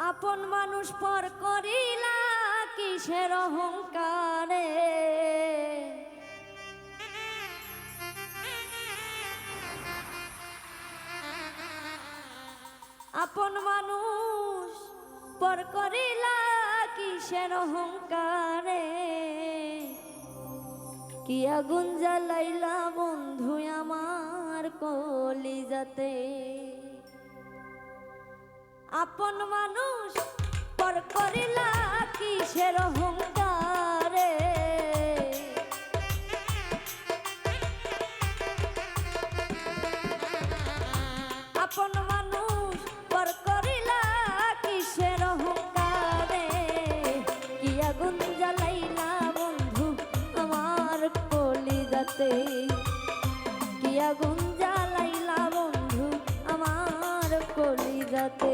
আপন মানুষ পর করিলা কিসের অহংকারে। আপন মানুষ পর করিলা কিসের অহংকারে। কি আগুন জ্বালাইলা বন্ধু আমার কলিজাতে। আপন মানুষ পর করিলা কিসের অহংকারে। আপন মানুষ পর করিলা কিসের অহংকারে। কি আগুন জ্বালাইলা বন্ধু আমার কলিজাতে। কি আগুন জ্বালাইলা বন্ধু আমার কলিজাতে।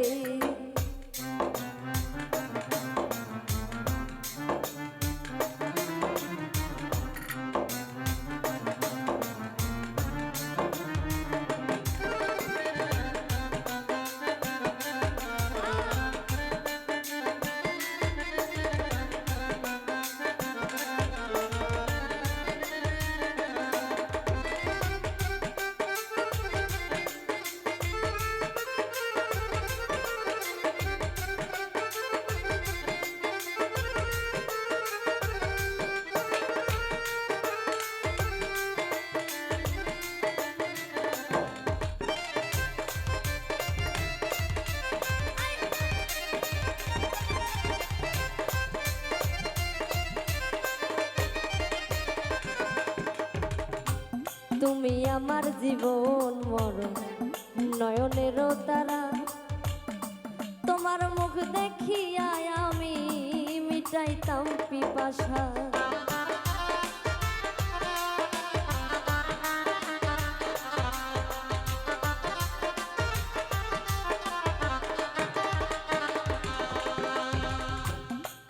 তুমি আমার জীবন মরণ নয়নের তারা। তোমার মুখ দেখিয়া আমি মিটাইতাম পিপাসা।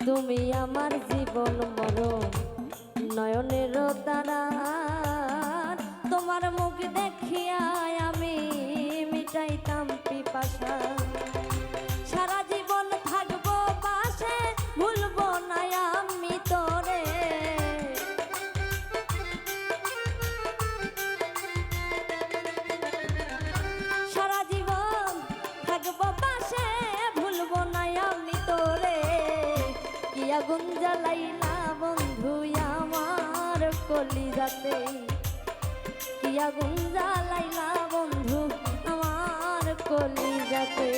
তুমি আমার জীবন মরণ নয়নের তারা। তোমার মুখ দেখিয়া আমি মিটাইতাম পিপাসা। সারা জীবন থাকবো পাশে ভুলবো না আমি তোরে। সারা জীবন থাকবো পাশে ভুলবো না আমি তোরে। কি আগুন জ্বালাইলা বন্ধু আমার কলিজাতে। কি আগুন জ্বালাইলা বন্ধু আমার কলিজাতে।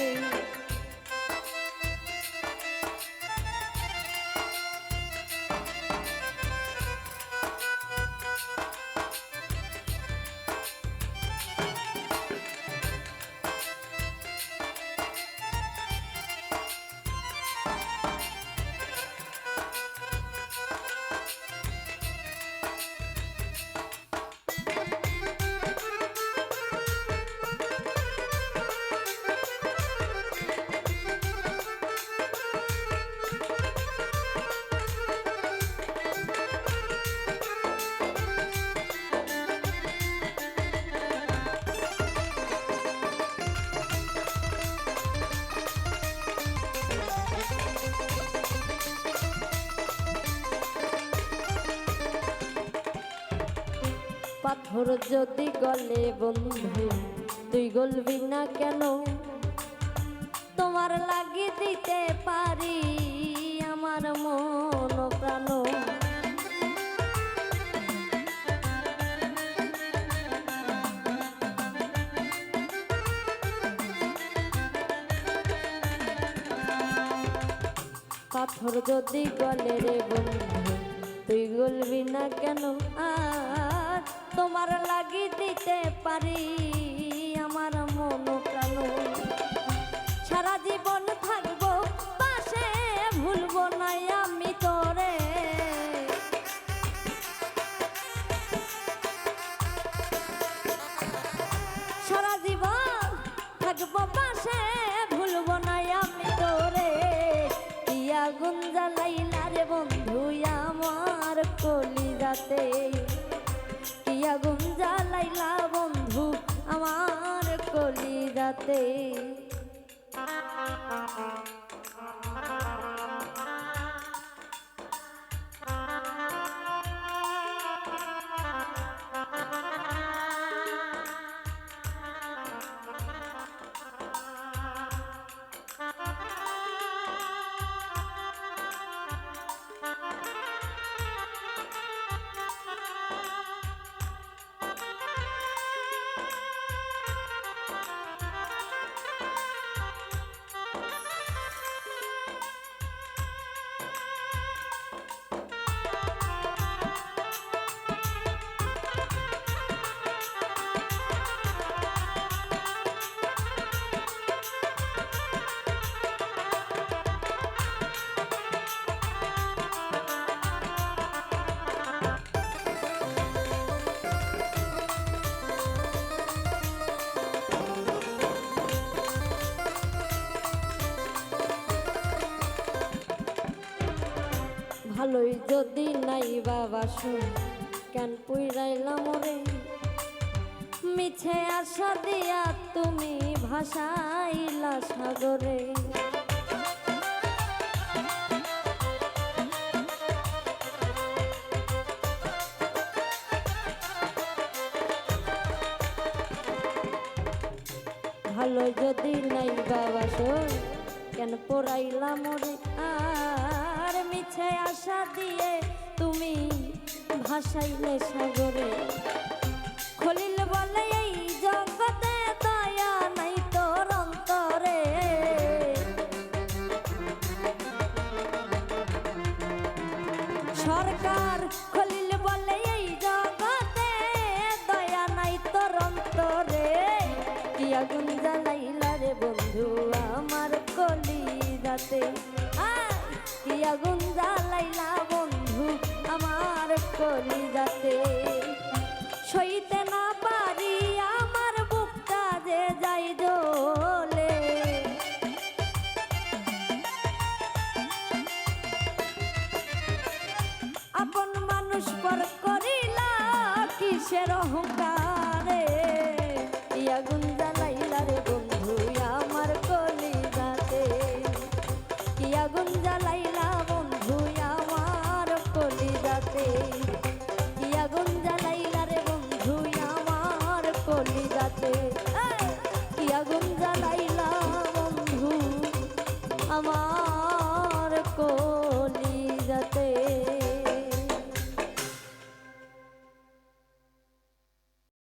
পাথর যদি গলে বন্ধু তুই গলবি না কেন। তোমার লাগি দিতে পারি আমার মন প্রাণ। পাথর যদি গলে রে বন্ধু তুই গলবি না কেন। আর তোমার লাগি দিতে পারি আমার মন প্রাণ। সারা জীবন থাকবো পাশে ভুলবো না আমি তোরে। সারা জীবন থাকবো পাশে ভুলবো না আমি তোরে। কি আগুন জ্বালাইলা রে বন্ধু আমার কলিজাতে। কি আগুন জ্বালাইলা বন্ধু আমার কলিজাতে। ভালোই যদি নাই বাবা শুন কেন পুইরাইলাম রে মিছে আশা দিয়া তুমি ভাসাইলা সাগরে ভালো যদি নাই বাবা শোন কেন পড়াইলাম রে আর মিছে আশা দিয়ে তুমি ভাসাইলে সাগরে খলিল বলে এই জগতে দয়া নাই তোর অন্তরে সরকার খলিল বলে এই জগতে দয়া নাই তোর অন্তরে কি আগুন জ্বালাইলা রে বন্ধু আমার কলিজাতে কি আগুন জ্বালাইলা বন্ধু আমার কলিজাতে সইতে না পারি আমার বুকটা যে যাই জ্বলে আপন মানুষ পর করিলা কিসের অহংকারে আগুন জ্বালাইলা রে বন্ধু আমার কলিজাতে কি আগুন জ্বালাইলা বন্ধু আমার কলিজাতে কি আগুন জ্বালাইলা রে বন্ধু আমার কলিজাতে কি আগুন জ্বালাইলা বন্ধু আমার